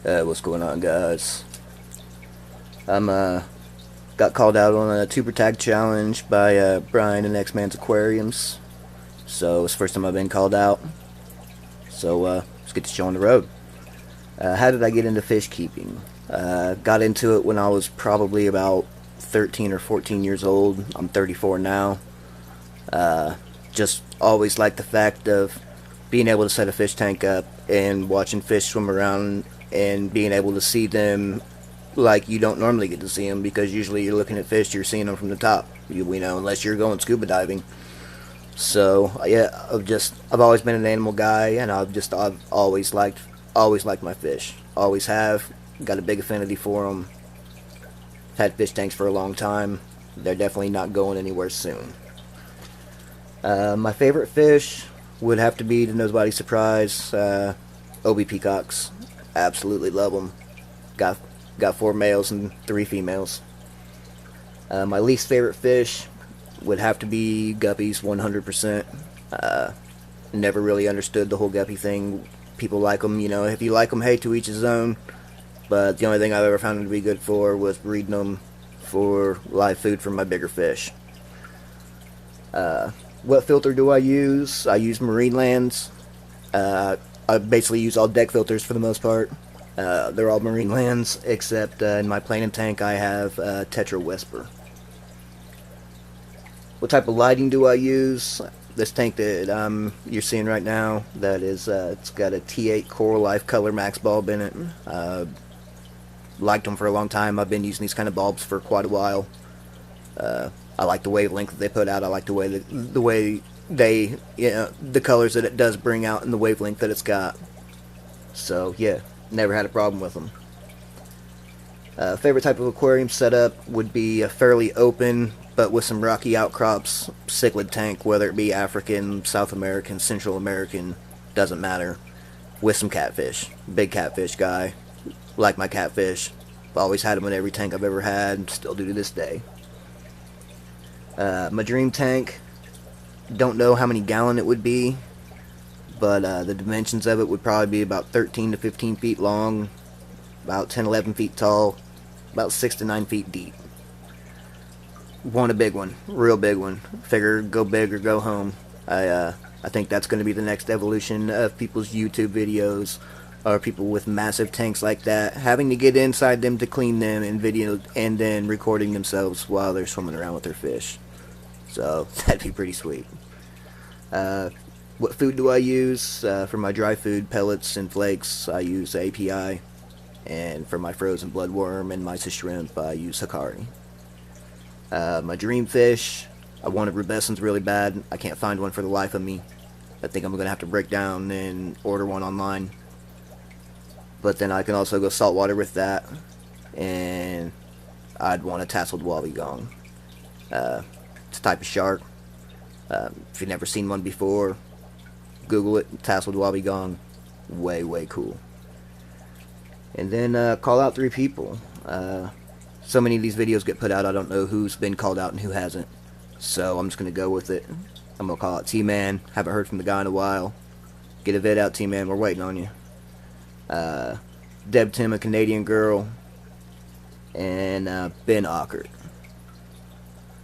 What's going on, guys? I'm got called out on a tuber tag challenge by Brian and X Man's Aquariums. So it's the first time I've been called out. So let's get the show on the road. How did I get into fish keeping? Got into it when I was probably about 13 or 14 years old. I'm 34 now. Just always liked the fact of being able to set a fish tank up and watching fish swim around and being able to see them like you don't normally get to see them, because usually you're looking at fish, you're seeing them from the top, unless you're going scuba diving. So yeah, I've always been an animal guy, and I've always liked my fish. Always have. Got a big affinity for them. Had fish tanks for a long time. They're definitely not going anywhere soon. My favorite fish would have to be, to nobody's surprise, OB peacocks. Absolutely love them. Got 4 males and 3 females. My least favorite fish would have to be guppies, 100%. Never really understood the whole guppy thing. People like them, if you like them, hey, to each his own. But the only thing I've ever found them to be good for was breeding them for live food for my bigger fish. What filter do I use? I use Marine Lands. I basically use all deck filters for the most part. They're all Marine Lands, except in my planing tank I have Tetra Whisper. What type of lighting do I use? This tank that you're seeing right now, that is, it's got a T8 Coral Life Color Max bulb in it. Liked them for a long time. I've been using these kind of bulbs for quite a while. I like the wavelength that they put out. I like the way they, the colors that it does bring out and the wavelength that it's got. So yeah, never had a problem with them. Favorite type of aquarium setup would be a fairly open, but with some rocky outcrops, cichlid tank, whether it be African, South American, Central American, doesn't matter. With some catfish. Big catfish guy. Like my catfish. Always had them in every tank I've ever had, still do to this day. My dream tank, don't know how many gallon it would be, but the dimensions of it would probably be about 13 to 15 feet long, about 10-11 feet tall, about 6 to 9 feet deep. Want a big one, real big one. Figure go big or go home. I think that's going to be the next evolution of people's YouTube videos, or people with massive tanks like that having to get inside them to clean them and video, and then recording themselves while they're swimming around with their fish. So that'd be pretty sweet. What food do I use? For my dry food, pellets and flakes, I use API. And for my frozen bloodworm and mysis shrimp, I use Hikari. My dream fish, I wanted rubescens really bad. I can't find one for the life of me. I think I'm going to have to break down and order one online. But then I can also go saltwater with that. And I'd want a tasseled wobbegong. It's a type of shark. If you've never seen one before, Google it, tasseled wobbegong. Way cool. And then call out 3 people. So many of these videos get put out, I don't know who's been called out and who hasn't. So I'm just going to go with it. I'm going to call out T-Man. Haven't heard from the guy in a while. Get a vid out, T-Man. We're waiting on you. Deb Tim, a Canadian girl. And Ben Ochart.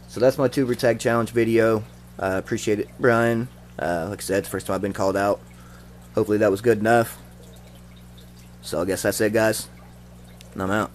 So that's my tuber tag challenge video. Appreciate it, Brian. Like I said, it's the first time I've been called out. Hopefully that was good enough. So I guess that's it, guys. And I'm out.